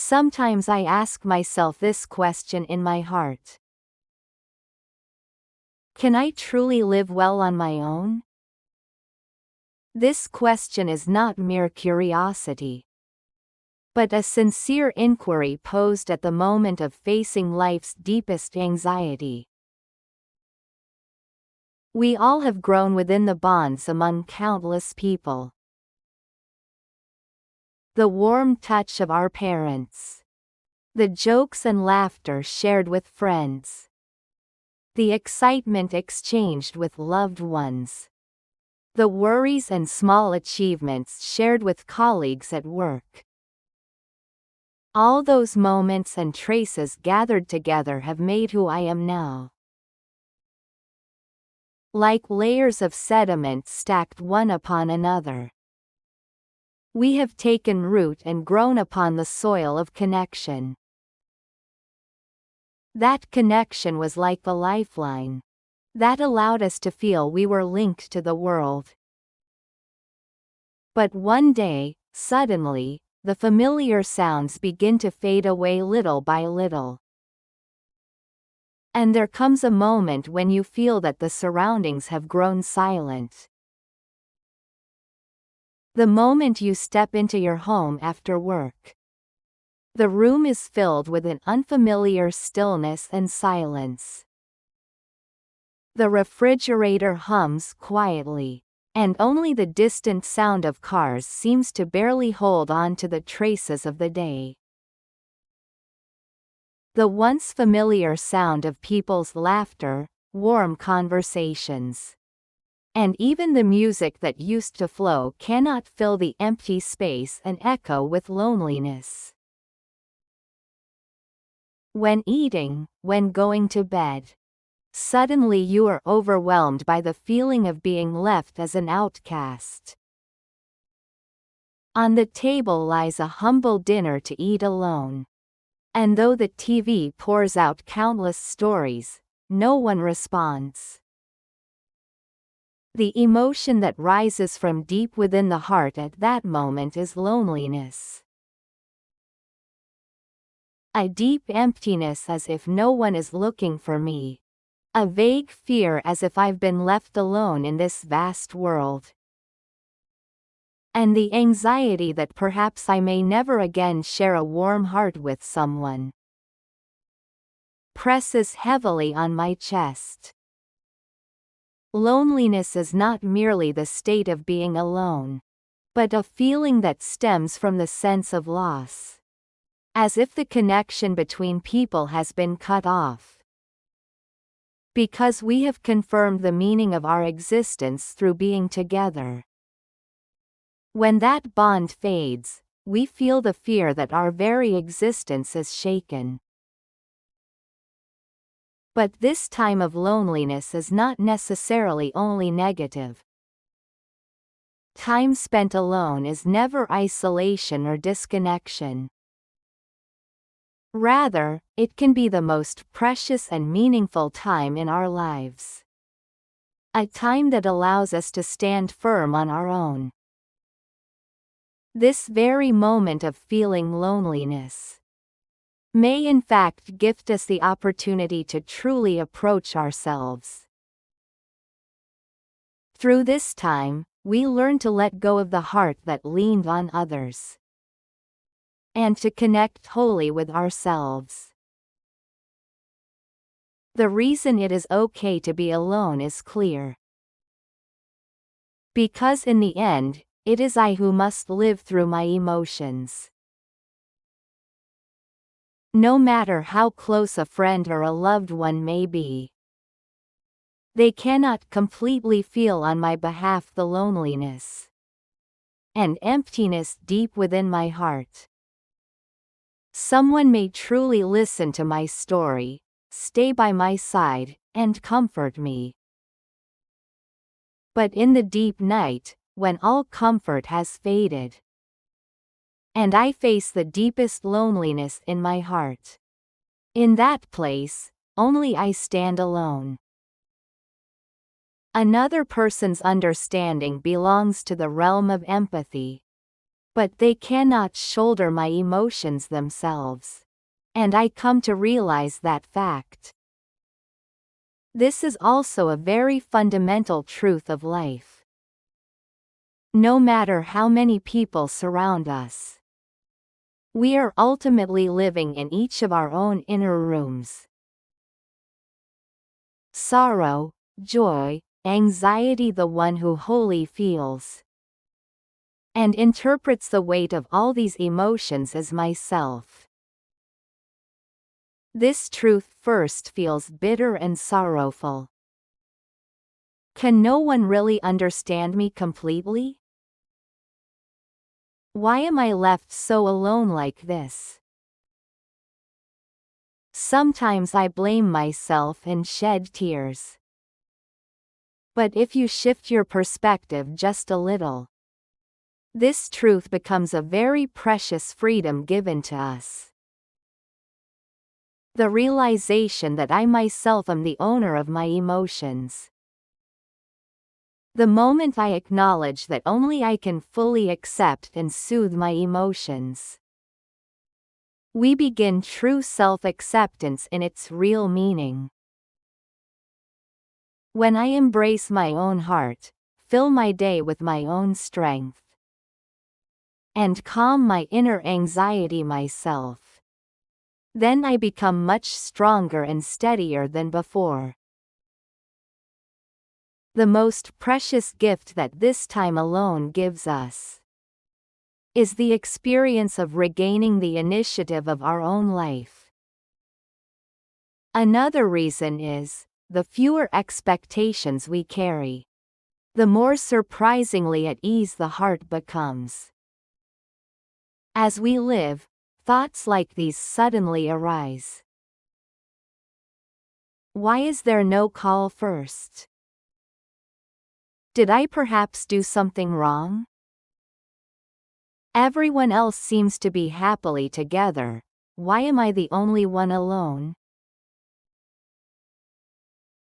Sometimes I ask myself this question in my heart. Can I truly live well on my own? This question is not mere curiosity, but a sincere inquiry posed at the moment of facing life's deepest anxiety. We all have grown within the bonds among countless people. The warm touch of our parents. The jokes and laughter shared with friends. The excitement exchanged with loved ones. The worries and small achievements shared with colleagues at work. All those moments and traces gathered together have made who I am now. Like layers of sediment stacked one upon another. We have taken root and grown upon the soil of connection. That connection was like a lifeline that allowed us to feel we were linked to the world. But one day, suddenly, the familiar sounds begin to fade away little by little. And there comes a moment when you feel that the surroundings have grown silent. The moment you step into your home after work. The room is filled with an unfamiliar stillness and silence. The refrigerator hums quietly, and only the distant sound of cars seems to barely hold on to the traces of the day. The once familiar sound of people's laughter, warm conversations, and even the music that used to flow cannot fill the empty space and echo with loneliness. When eating, when going to bed, suddenly you are overwhelmed by the feeling of being left as an outcast. On the table lies a humble dinner to eat alone. And though the TV pours out countless stories, no one responds. The emotion that rises from deep within the heart at that moment is loneliness. A deep emptiness as if no one is looking for me. A vague fear as if I've been left alone in this vast world. And the anxiety that perhaps I may never again share a warm heart with someone presses heavily on my chest. Loneliness is not merely the state of being alone, but a feeling that stems from the sense of loss. As if the connection between people has been cut off. Because we have confirmed the meaning of our existence through being together. When that bond fades, we feel the fear that our very existence is shaken. But this time of loneliness is not necessarily only negative. Time spent alone is never isolation or disconnection. Rather, it can be the most precious and meaningful time in our lives. A time that allows us to stand firm on our own. This very moment of feeling loneliness may in fact gift us the opportunity to truly approach ourselves. Through this time, we learn to let go of the heart that leaned on others. And to connect wholly with ourselves. The reason it is okay to be alone is clear. Because in the end, it is I who must live through my emotions. No matter how close a friend or a loved one may be, they cannot completely feel on my behalf the loneliness and emptiness deep within my heart. Someone may truly listen to my story, stay by my side, and comfort me. But in the deep night, when all comfort has faded, and I face the deepest loneliness in my heart, in that place, only I stand alone. Another person's understanding belongs to the realm of empathy. but they cannot shoulder my emotions themselves. And I come to realize that fact. This is also a very fundamental truth of life. No matter how many people surround us, we are ultimately living in each of our own inner rooms. Sorrow, joy, anxiety, the one who wholly feels and interprets the weight of all these emotions as myself. This truth first feels bitter and sorrowful. Can no one really understand me completely? Why am I left so alone like this? Sometimes I blame myself and shed tears. But if you shift your perspective just a little, this truth becomes a very precious freedom given to us. The realization that I myself am the owner of my emotions. The moment I acknowledge that only I can fully accept and soothe my emotions, we begin true self-acceptance in its real meaning. When I embrace my own heart, fill my day with my own strength, and calm my inner anxiety myself, then I become much stronger and steadier than before. The most precious gift that this time alone gives us is the experience of regaining the initiative of our own life. Another reason is, the fewer expectations we carry, the more surprisingly at ease the heart becomes. As we live, thoughts like these suddenly arise. Why is there no call first? Did I perhaps do something wrong? Everyone else seems to be happily together. Why am I the only one alone?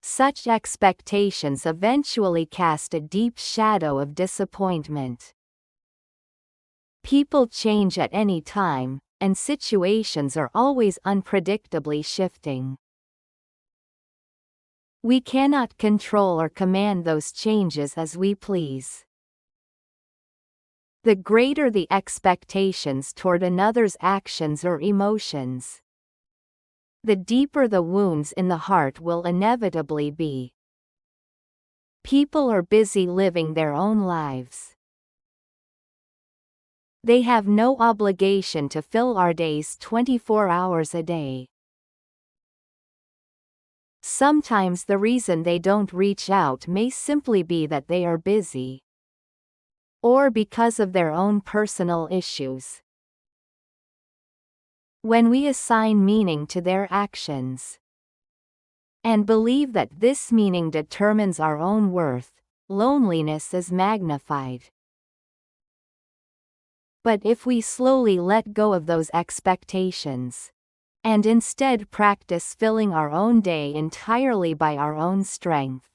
Such expectations eventually cast a deep shadow of disappointment. People change at any time, and situations are always unpredictably shifting. We cannot control or command those changes as we please. The greater the expectations toward another's actions or emotions, the deeper the wounds in the heart will inevitably be. People are busy living their own lives. They have no obligation to fill our days 24 hours a day. Sometimes the reason they don't reach out may simply be that they are busy, or because of their own personal issues. When we assign meaning to their actions, and believe that this meaning determines our own worth, loneliness is magnified. But if we slowly let go of those expectations, and instead practice filling our own day entirely by our own strength,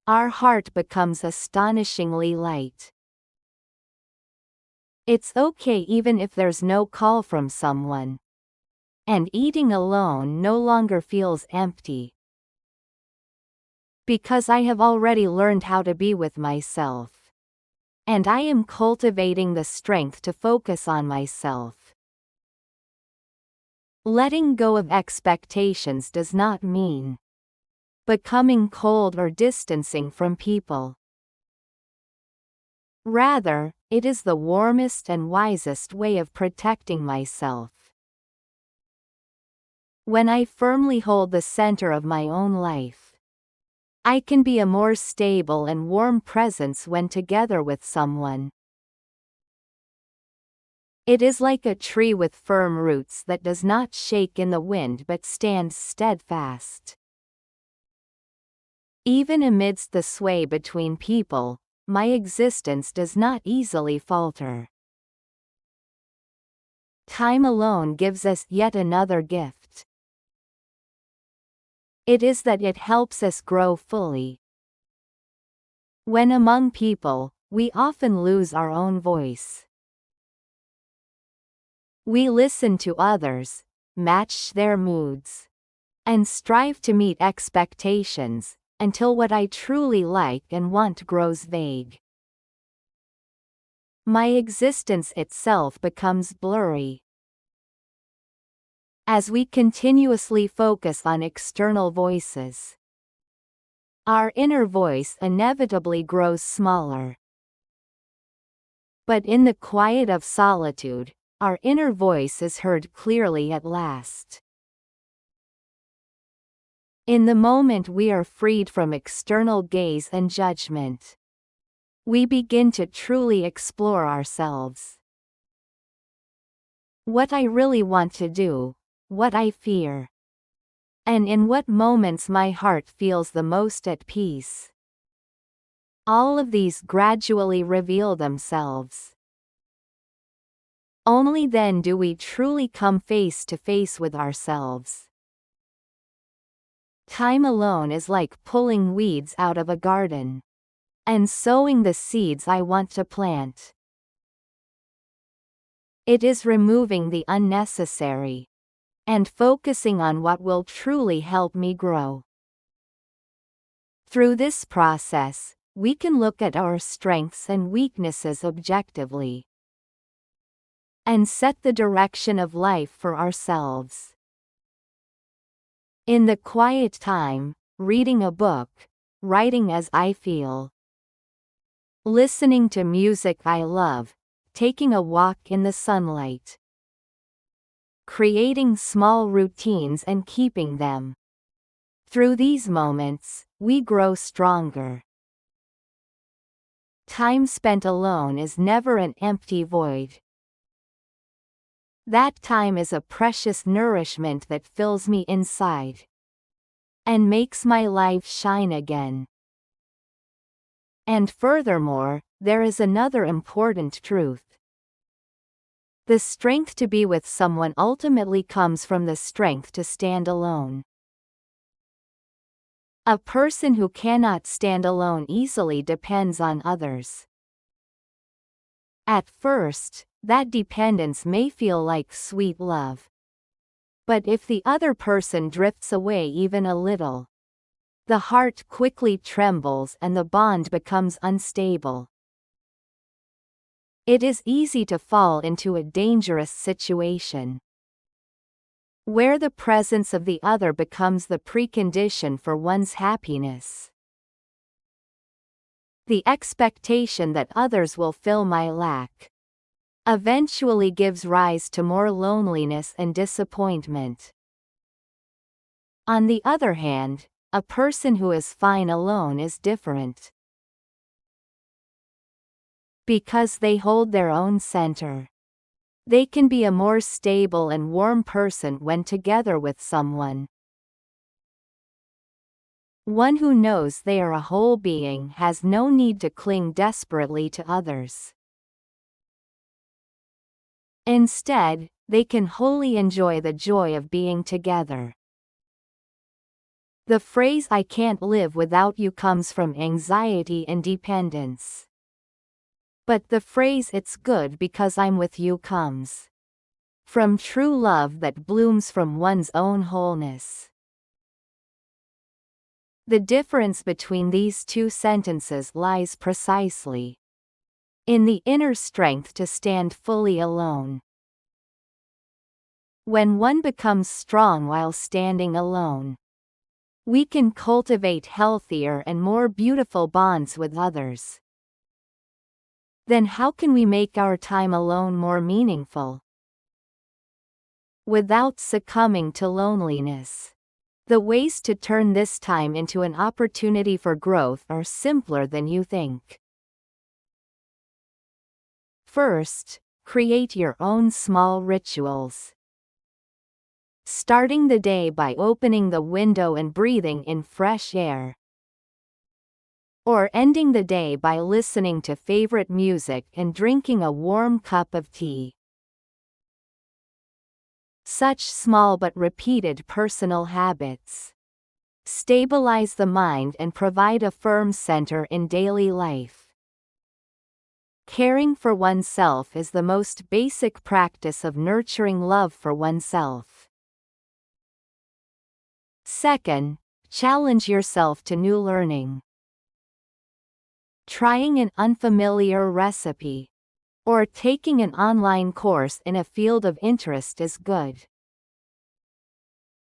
our heart becomes astonishingly light. It's okay even if there's no call from someone, and eating alone no longer feels empty. Because I have already learned how to be with myself, and I am cultivating the strength to focus on myself. Letting go of expectations does not mean becoming cold or distancing from people. Rather, it is the warmest and wisest way of protecting myself. When I firmly hold the center of my own life, I can be a more stable and warm presence when together with someone. It is like a tree with firm roots that does not shake in the wind but stands steadfast. Even amidst the sway between people, my existence does not easily falter. Time alone gives us yet another gift. It is that it helps us grow fully. When among people, we often lose our own voice. We listen to others, match their moods, and strive to meet expectations, until what I truly like and want grows vague. My existence itself becomes blurry. As we continuously focus on external voices, our inner voice inevitably grows smaller. But in the quiet of solitude, our inner voice is heard clearly at last. In the moment we are freed from external gaze and judgment, we begin to truly explore ourselves. What I really want to do, what I fear, and in what moments my heart feels the most at peace. All of these gradually reveal themselves. Only then do we truly come face to face with ourselves. Time alone is like pulling weeds out of a garden and sowing the seeds I want to plant. It is removing the unnecessary and focusing on what will truly help me grow. Through this process, we can look at our strengths and weaknesses objectively and set the direction of life for ourselves. In the quiet time, reading a book, writing as I feel, listening to music I love, taking a walk in the sunlight, creating small routines and keeping them. Through these moments, we grow stronger. Time spent alone is never an empty void. That time is a precious nourishment that fills me inside and makes my life shine again. And furthermore, there is another important truth. The strength to be with someone ultimately comes from the strength to stand alone. A person who cannot stand alone easily depends on others. At first, that dependence may feel like sweet love. But if the other person drifts away even a little, the heart quickly trembles and the bond becomes unstable. It is easy to fall into a dangerous situation where the presence of the other becomes the precondition for one's happiness. The expectation that others will fill my lack eventually gives rise to more loneliness and disappointment. On the other hand, a person who is fine alone is different. Because they hold their own center, they can be a more stable and warm person when together with someone. One who knows they are a whole being has no need to cling desperately to others. Instead, they can wholly enjoy the joy of being together. The phrase "I can't live without you" comes from anxiety and dependence. But the phrase "it's good because I'm with you" comes from true love that blooms from one's own wholeness. The difference between these two sentences lies precisely in the inner strength to stand fully alone. When one becomes strong while standing alone, we can cultivate healthier and more beautiful bonds with others. Then how can we make our time alone more meaningful without succumbing to loneliness? The ways to turn this time into an opportunity for growth are simpler than you think. First, create your own small rituals. Starting the day by opening the window and breathing in fresh air. Or ending the day by listening to favorite music and drinking a warm cup of tea. Such small but repeated personal habits stabilize the mind and provide a firm center in daily life. Caring for oneself is the most basic practice of nurturing love for oneself. Second, challenge yourself to new learning. Trying an unfamiliar recipe or taking an online course in a field of interest is good.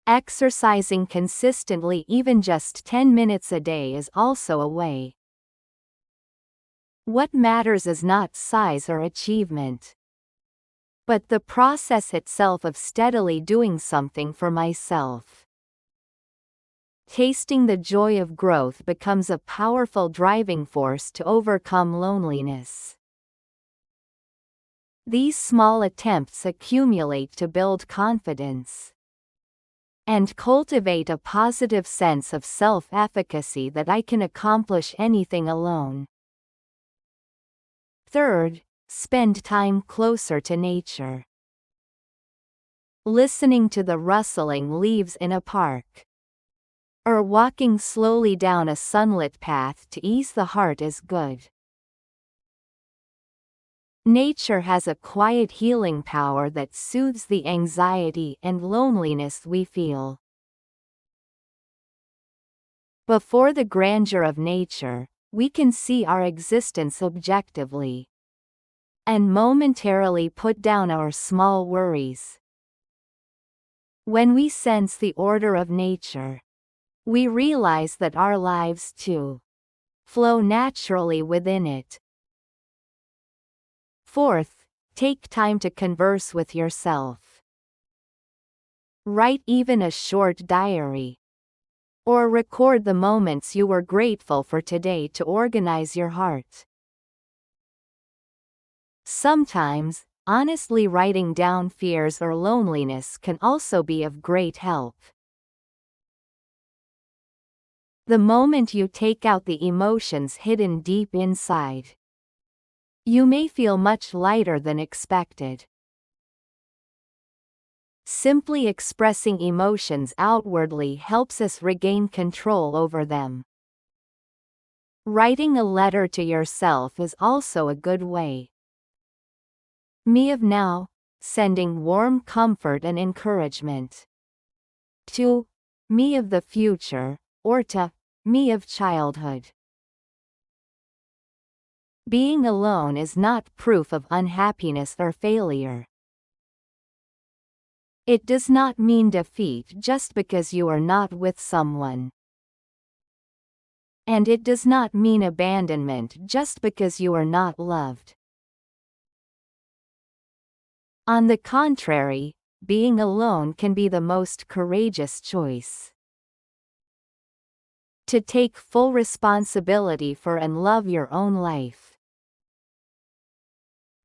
Exercising consistently, even just 10 minutes a day, is also a way. What matters is not size or achievement, but the process itself of steadily doing something for myself. Tasting the joy of growth becomes a powerful driving force to overcome loneliness. These small attempts accumulate to build confidence and cultivate a positive sense of self-efficacy that I can accomplish anything alone. Third, spend time closer to nature. Listening to the rustling leaves in a park or walking slowly down a sunlit path to ease the heart is good. Nature has a quiet healing power that soothes the anxiety and loneliness we feel. Before the grandeur of nature, we can see our existence objectively and momentarily put down our small worries. When we sense the order of nature, we realize that our lives too flow naturally within it. Fourth, take time to converse with yourself. Write even a short diary or record the moments you were grateful for today to organize your heart. Sometimes, honestly writing down fears or loneliness can also be of great help. The moment you take out the emotions hidden deep inside, you may feel much lighter than expected. Simply expressing emotions outwardly helps us regain control over them. Writing a letter to yourself is also a good way. Me of now, sending warm comfort and encouragement. To me of the future, or to me of childhood. Being alone is not proof of unhappiness or failure. It does not mean defeat just because you are not with someone. And it does not mean abandonment just because you are not loved. On the contrary, being alone can be the most courageous choice. To take full responsibility for and love your own life.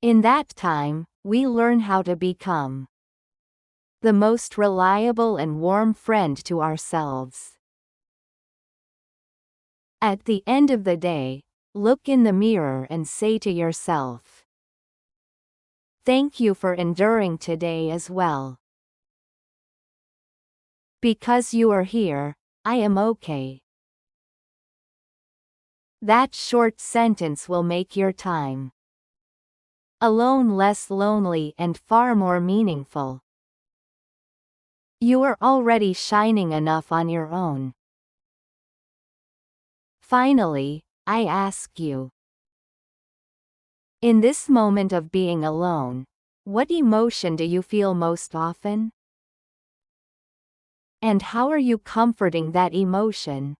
In that time, we learn how to become the most reliable and warm friend to ourselves. At the end of the day, look in the mirror and say to yourself, "Thank you for enduring today as well. Because you are here, I am okay." That short sentence will make your time alone less lonely and far more meaningful. You are already shining enough on your own. Finally, I ask you, in this moment of being alone, what emotion do you feel most often? And how are you comforting that emotion?